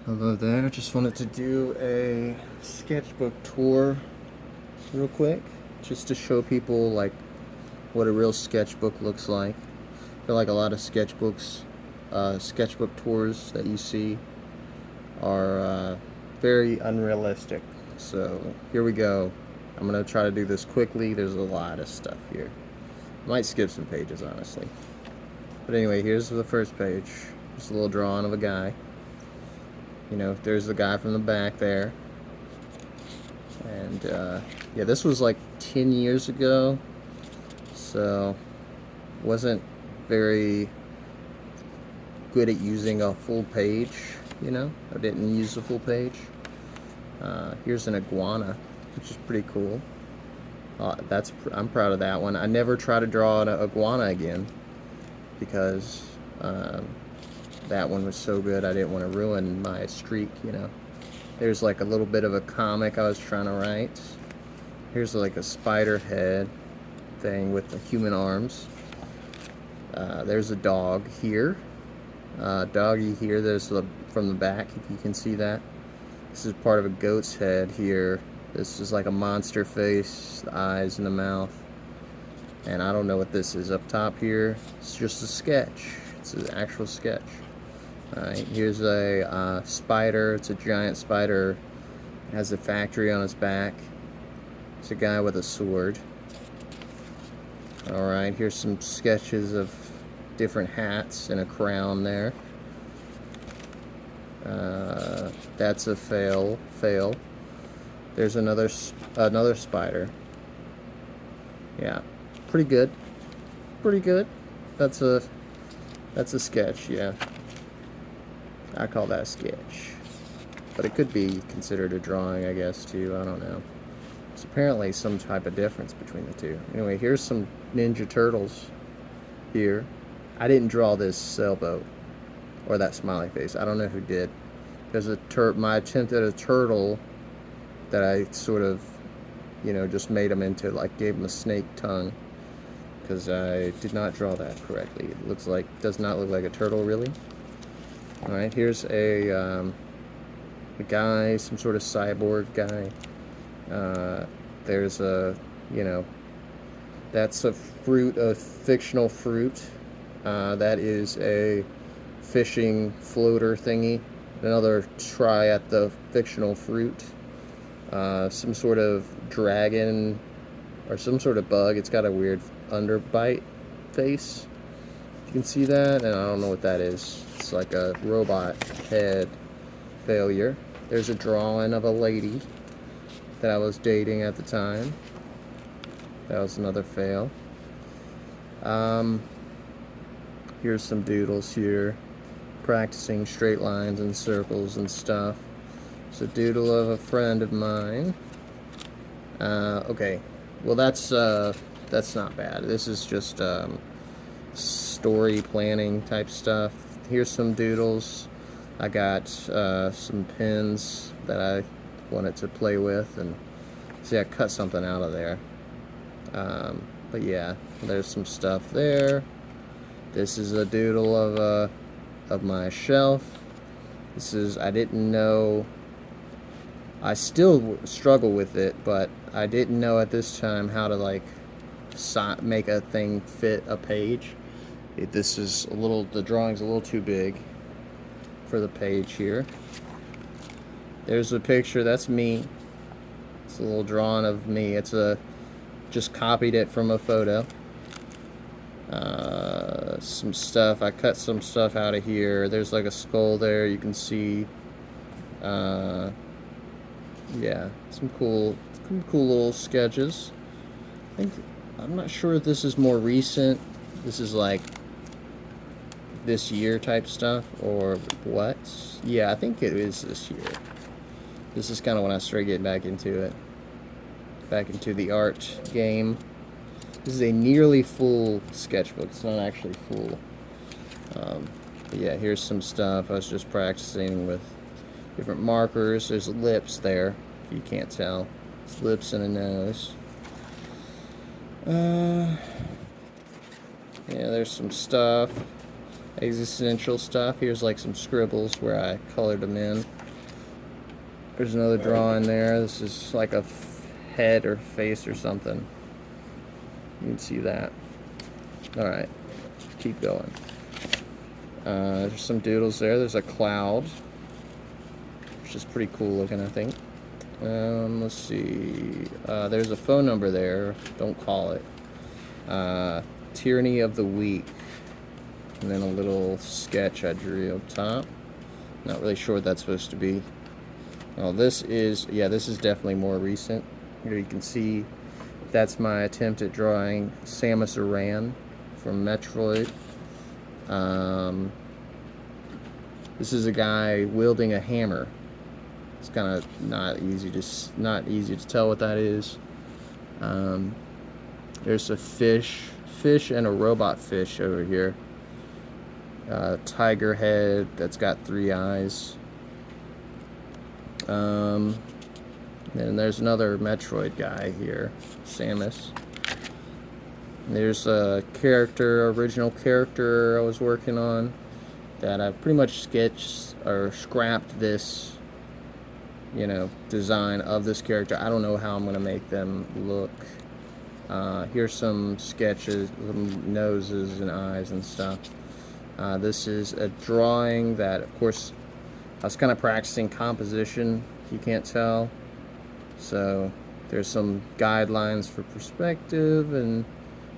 Hello there, just wanted to do a sketchbook tour real quick, just to show people like what a real sketchbook looks like. I feel like a lot of sketchbook tours that you see are very unrealistic. So here we go. I'm gonna try to do this quickly. There's a lot of stuff here. Might skip some pages, honestly. But anyway, here's the first page. Just a little drawing of a guy. You know, there's the guy from the back there. And yeah, this was like 10 years ago, so wasn't very good at using a full page. You know, I didn't use the full page. Here's an iguana, which is pretty cool. I'm proud of that one. I never try to draw an iguana again because that one was so good. I didn't want to ruin my streak. You know. There's like a little bit of a comic I was trying to write. Here's like a spider head thing with the human arms. There's a dog here. Doggy here. There's from the back, if you can see that. This is part of a goat's head here. This is like a monster face, the eyes and the mouth. And I don't know what this is up top here. It's just a sketch. It's an actual sketch. Alright, here's a spider. It's a giant spider. It has a factory on its back. It's a guy with a sword. Alright, here's some sketches of different hats and a crown there. That's a fail. There's another spider. Yeah, pretty good. That's a sketch, yeah. I call that a sketch. But it could be considered a drawing, I guess, too. I don't know. There's apparently some type of difference between the two. Anyway, here's some Ninja Turtles here. I didn't draw this sailboat or that smiley face. I don't know who did. There's my attempt at a turtle that I sort of, you know, just made him into, like, gave him a snake tongue. Because I did not draw that correctly. It does not look like a turtle, really. Alright, here's a guy, some sort of cyborg guy. There's you know, that's a fictional fruit. That is a fishing floater thingy. Another try at the fictional fruit. Some sort of dragon or some sort of bug. It's got a weird underbite face. You can see that, and I don't know what that is. It's like a robot head failure. There's a drawing of a lady that I was dating at the time. That was another fail. Here's some doodles here, practicing straight lines and circles and stuff. It's a doodle of a friend of mine. Okay, well that's not bad. This is just story planning type stuff. Here's some doodles. I got some pins that I wanted to play with, and see, I cut something out of there. But yeah, there's some stuff there. This is a doodle of my shelf. I didn't know. I still struggle with it, but I didn't know at this time how to like make a thing fit a page. The drawing's a little too big for the page here. There's a picture, that's me. It's a little drawing of me. Just copied it from a photo. Some stuff, I cut some stuff out of here. There's like a skull there, you can see. Yeah, some cool little sketches. I'm not sure if this is more recent. This is like this year type stuff or what. Yeah, I think it is this year. This is kind of when I started getting back into it. Back into the art game. This is a nearly full sketchbook. It's not actually full. But yeah, here's some stuff. I was just practicing with different markers. There's lips there, if you can't tell. It's lips and a nose. Yeah, there's some stuff. existential stuff. Here's like some scribbles where I colored them in. There's another drawing there. This is like a head or face or something. You can see that. Alright, keep going. There's some doodles there. There's a cloud, which is pretty cool looking, I think. Let's see. There's a phone number there. Don't call it. Tyranny of the Week. And then a little sketch I drew up top. Not really sure what that's supposed to be. Oh, this is definitely more recent. Here you can see that's my attempt at drawing Samus Aran from Metroid. This is a guy wielding a hammer. It's kind of not easy to tell what that is. There's a fish and a robot fish over here. Tiger head that's got 3 eyes. And there's another Metroid guy here, Samus. And there's a original character I was working on that I've pretty much sketched or scrapped this, design of this character. I don't know how I'm going to make them look. Here's some sketches, some noses and eyes and stuff. This is a drawing that, of course, I was kind of practicing composition, if you can't tell. So there's some guidelines for perspective and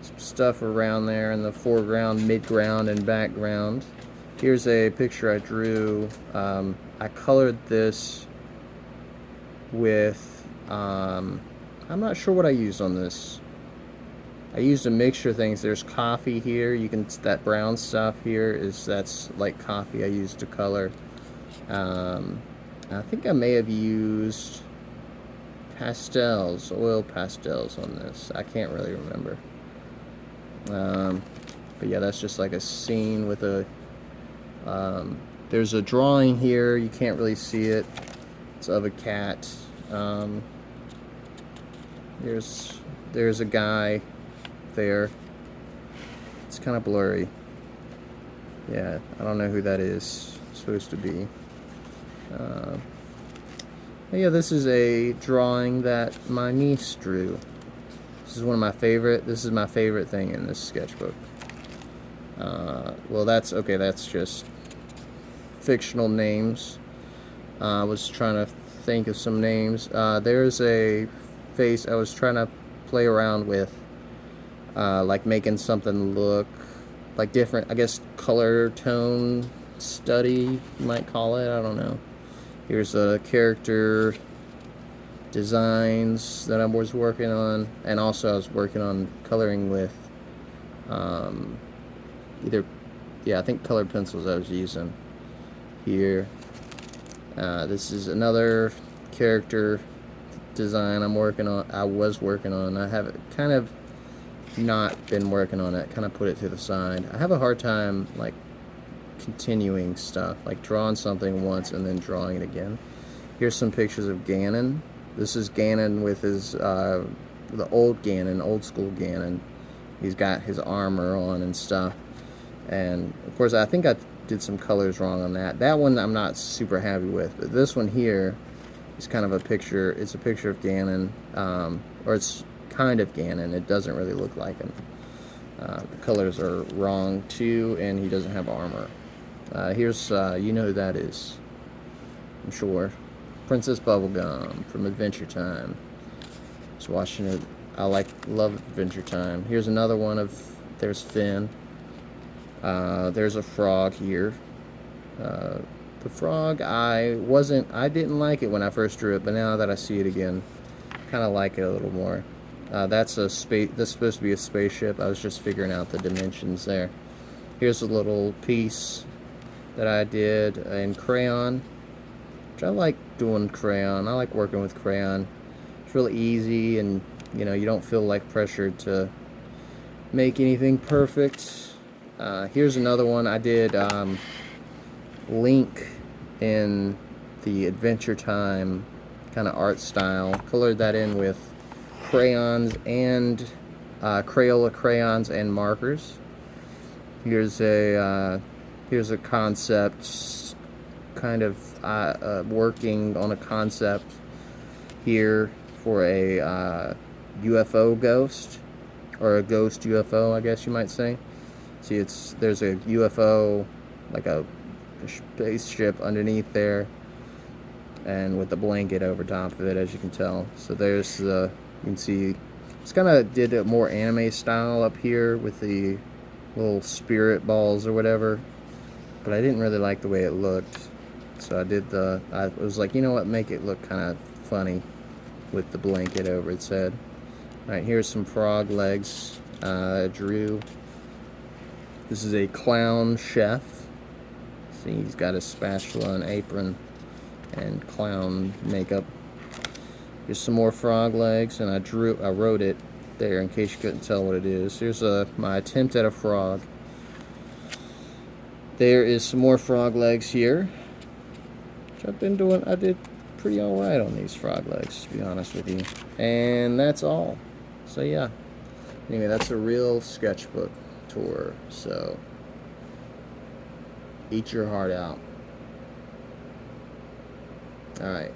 some stuff around there in the foreground, midground, and background. Here's a picture I drew. I colored this with, I'm not sure what I used on this. I used a mixture of things. There's coffee here. That brown stuff here that's like coffee I used to color. I think I may have used oil pastels on this. I can't really remember. But yeah, that's just like a scene with there's a drawing here. You can't really see it. It's of a cat. There's a guy there. It's kind of blurry. Yeah, I don't know who that is supposed to be. Yeah, this is a drawing that my niece drew. This is my favorite thing in this sketchbook. Well, that's just fictional names. I was trying to think of some names. There's a face I was trying to play around with, like making something look like different, I guess, color tone study, you might call it. I don't know. Here's a character designs that I was working on, and also I was working on coloring with I think colored pencils I was using here. This is another character design I was working on. I have kind of not been working on it, kind of put it to the side. I have a hard time like continuing stuff, like drawing something once and then drawing it again. Here's some pictures of Ganon. This is Ganon with his the old school Ganon. He's got his armor on and stuff. And of course, I think I did some colors wrong on that. That one I'm not super happy with, but this one here is kind of a picture. It's a picture of Ganon, or it's kind of Ganon. It doesn't really look like him. The colors are wrong too, and he doesn't have armor. Here's, you know who that is, I'm sure. Princess Bubblegum from Adventure Time. Just watching it. Love Adventure Time. Here's another one there's Finn. There's a frog here. The frog, I didn't like it when I first drew it, but now that I see it again, kind of like it a little more. That's supposed to be a spaceship. I was just figuring out the dimensions there. Here's a little piece that I did in crayon, which I like doing crayon. I like working with crayon. It's really easy, and you don't feel like pressured to make anything perfect. Here's another one I did. Link in the Adventure Time kind of art style. Colored that in with crayons and Crayola crayons and markers. Here's a Here's a concept, kind of working on a concept here for a UFO ghost, or a ghost UFO, I guess you might say. See, there's a UFO, like a spaceship underneath there, and with a blanket over top of it, as you can tell. So there's the, you can see, it's kind of did a more anime style up here with the little spirit balls or whatever, but I didn't really like the way it looked. So I was like, you know what, make it look kind of funny with the blanket over its head. Alright, here's some frog legs I drew. This is a clown chef. See, he's got a spatula and apron and clown makeup. Here's some more frog legs, and I wrote it there in case you couldn't tell what it is. Here's my attempt at a frog. There is some more frog legs here, which I've been doing. I did pretty alright on these frog legs, to be honest with you. And that's all. So yeah. Anyway, that's a real sketchbook tour. So eat your heart out. Alright.